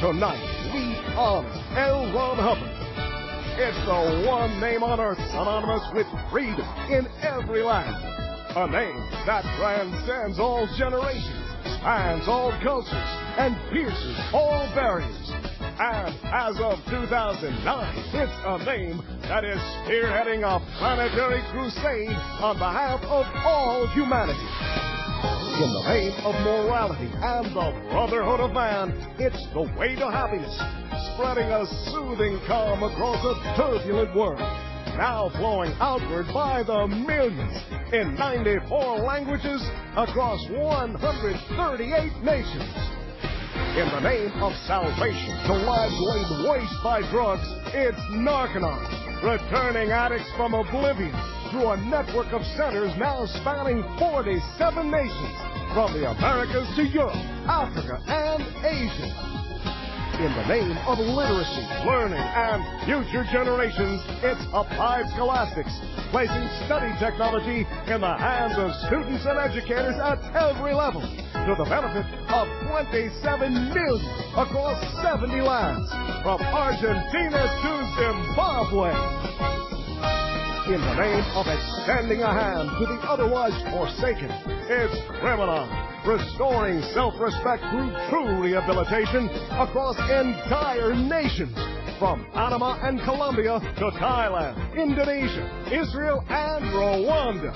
Tonight, we honor L. Ron Hubbard. It's the one name on earth synonymous with freedom in every land. A name that transcends all generations, spans all cultures, and pierces all barriers. And as of 2009, it's a name that is spearheading a planetary crusade on behalf of all humanity. In the name of morality and the brotherhood of man, it's the way to happiness, spreading a soothing calm across a turbulent world, now flowing outward by the millions in 94 languages across 138 nations. In the name of salvation to lives laid waste by drugs, it's Narconon, returning addicts from oblivion through a network of centers now spanning 47 nations, from the Americas to Europe, Africa, and Asia. In the name of literacy, learning, and future generations, it's Applied Scholastics, placing study technology in the hands of students and educators at every level, to the benefit of 27 million across 70 lands, from Argentina to Zimbabwe. In the name of extending a hand to the otherwise forsaken, it's Criminon, restoring self-respect through true rehabilitation across entire nations, from Panama and Colombia to Thailand, Indonesia, Israel, and Rwanda.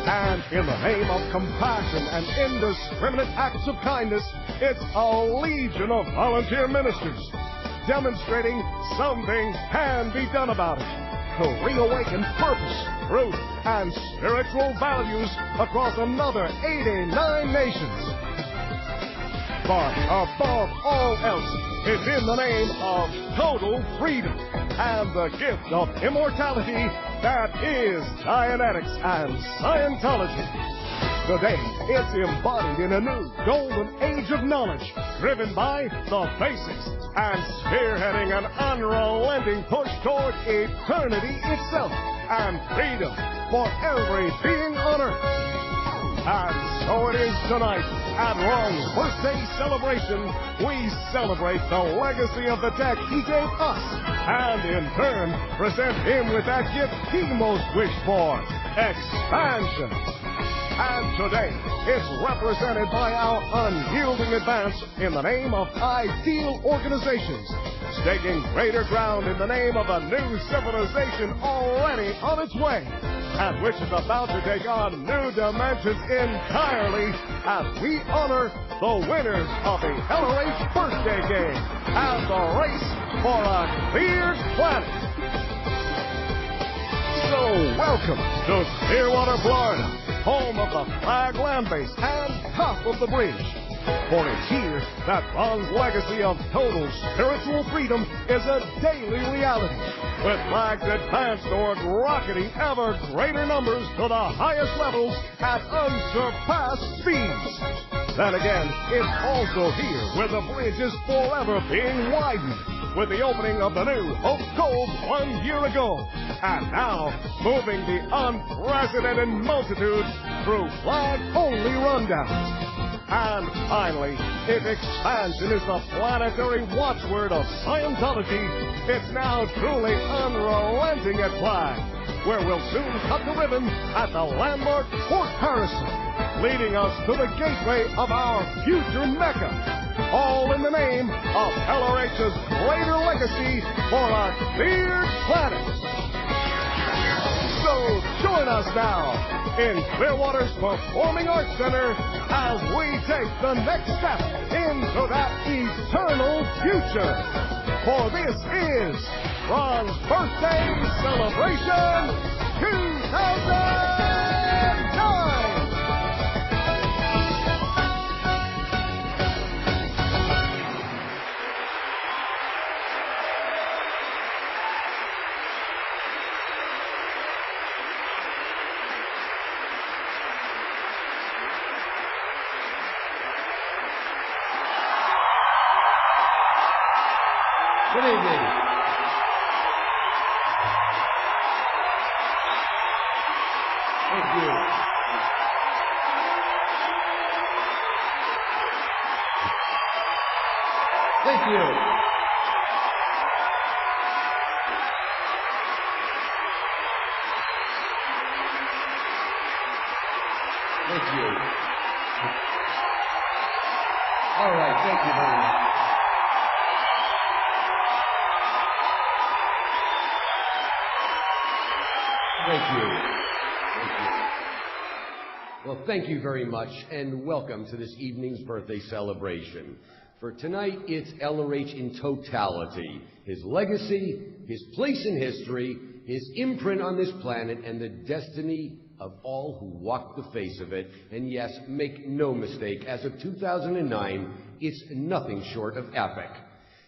And in the name of compassion and indiscriminate acts of kindness, it's a legion of volunteer ministers, demonstrating something can be done about it, to reawaken purpose, truth, and spiritual values across another 89 nations. But above all else, it's in the name of total freedom and the gift of immortality that is Dianetics and Scientology. Today, it's embodied in a new golden age of knowledge, driven by the basics and spearheading an unrelenting push toward eternity itself and freedom for every being on earth. And so it is tonight, at Ron's birthday celebration, we celebrate the legacy of the tech he gave us, and in turn, present him with that gift he most wished for, expansion. And today, it's represented by our unyielding advance in the name of ideal organizations, staking greater ground in the name of a new civilization already on its way, and which is about to take on new dimensions entirely as we honor the winners of the LRH birthday game and the race for a cleared planet. So welcome to Clearwater, Florida, home of the flag land base and top of the bridge. For it's here that Ron's legacy of total spiritual freedom is a daily reality, with flags advanced toward rocketing ever greater numbers to the highest levels at unsurpassed speeds. Then again, it's also here where the bridge is forever being widened, with the opening of the new Hope Cove 1 year ago, and now moving the unprecedented multitudes through flag-only rundowns. And finally, if expansion is the planetary watchword of Scientology, it's now truly unrelenting at flag, where we'll soon cut the ribbon at the landmark Fort Harrison, leading us to the gateway of our future Mecca, all in the name of LRH's greater legacy for a cleared planet. So join us now in Clearwater's Performing Arts Center as we take the next step into that eternal future. For this is Ron's Birthday Celebration 2009! Good evening. Thank you. Thank you very much. Thank you. Well, thank you very much, and welcome to this evening's birthday celebration. For tonight, it's LRH in totality. His legacy, his place in history, his imprint on this planet, and the destiny of all who walk the face of it. And yes, make no mistake, as of 2009, it's nothing short of epic.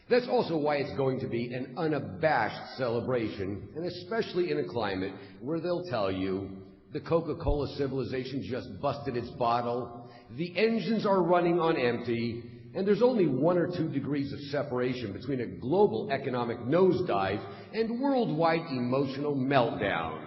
That's also why it's going to be an unabashed celebration, and especially in a climate where they'll tell you the Coca-Cola civilization just busted its bottle, the engines are running on empty, and there's only 1 or 2 degrees of separation between a global economic nosedive and worldwide emotional meltdown.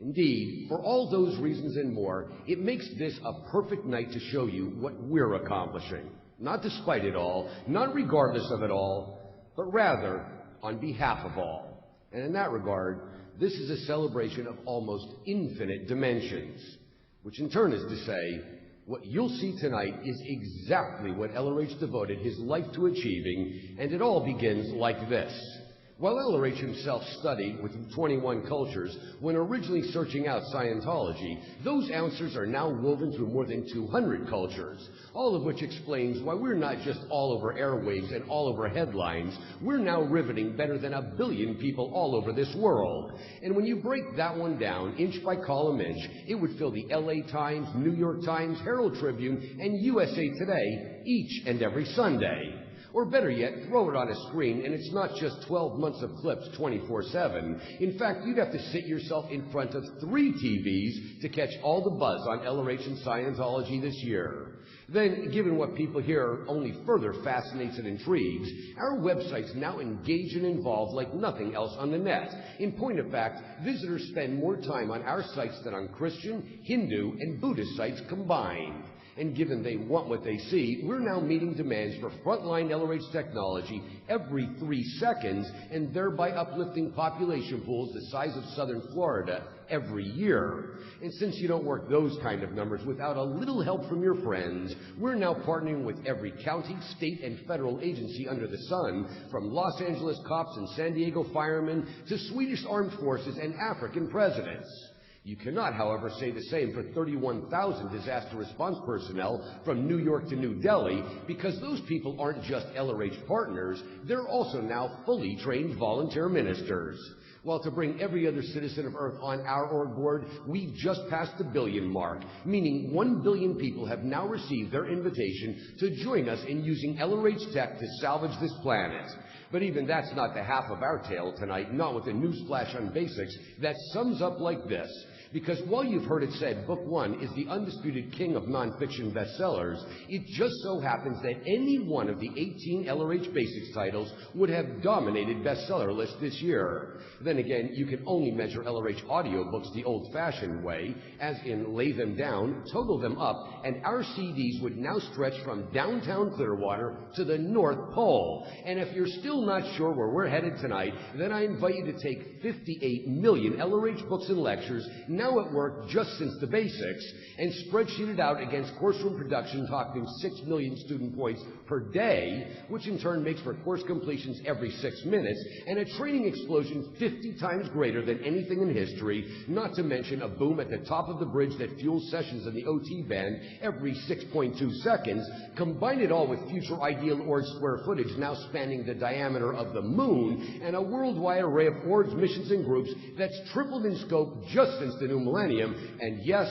Indeed, for all those reasons and more, it makes this a perfect night to show you what we're accomplishing. Not despite it all, not regardless of it all, but rather on behalf of all. And in that regard, this is a celebration of almost infinite dimensions, which in turn is to say, what you'll see tonight is exactly what LRH devoted his life to achieving, and it all begins like this. While LRH himself studied with 21 cultures when originally searching out Scientology, those answers are now woven through more than 200 cultures, all of which explains why we're not just all over airwaves and all over headlines, we're now riveting better than 1 billion people all over this world. And when you break that one down, inch by column inch, it would fill the LA Times, New York Times, Herald Tribune, and USA Today each and every Sunday. Or better yet, throw it on a screen, and it's not just 12 months of clips 24/7. In fact, you'd have to sit yourself in front of 3 TVs to catch all the buzz on LRH and Scientology this year. Then, given what people hear only further fascinates and intrigues, our websites now engage and involve like nothing else on the net. In point of fact, visitors spend more time on our sites than on Christian, Hindu, and Buddhist sites combined. And given they want what they see, we're now meeting demands for frontline LRH technology every 3 seconds, and thereby uplifting population pools the size of southern Florida every year. And since you don't work those kind of numbers without a little help from your friends, we're now partnering with every county, state, and federal agency under the sun, from Los Angeles cops and San Diego firemen to Swedish armed forces and African presidents. You cannot, however, say the same for 31,000 disaster response personnel from New York to New Delhi, because those people aren't just LRH partners, they're also now fully trained volunteer ministers. While to bring every other citizen of Earth on our org board, we've just passed the billion mark, meaning 1 billion people have now received their invitation to join us in using LRH tech to salvage this planet. But even that's not the half of our tale tonight, not with a newsflash on basics that sums up like this. Because while you've heard it said Book 1 is the undisputed king of nonfiction bestsellers, it just so happens that any one of the 18 LRH Basics titles would have dominated bestseller lists this year. Then again, you can only measure LRH audiobooks the old-fashioned way, as in lay them down, total them up, and our CDs would now stretch from downtown Clearwater to the North Pole. And if you're still not sure where we're headed tonight, then I invite you to take 58 million LRH books and lectures now at work just since the basics, and spreadsheet it out against course-room production talking 6 million student points per day, which in turn makes for course completions every 6 minutes, and a training explosion 50 times greater than anything in history, not to mention a boom at the top of the bridge that fuels sessions in the OT band every 6.2 seconds. Combine it all with future ideal org square footage now spanning the diameter of the moon, and a worldwide array of orgs, missions, and groups that's tripled in scope just since the new millennium. And yes,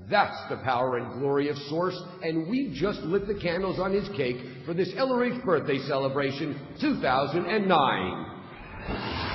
that's the power and glory of Source, and we've just lit the candles on his cake for this LRH birthday celebration 2009.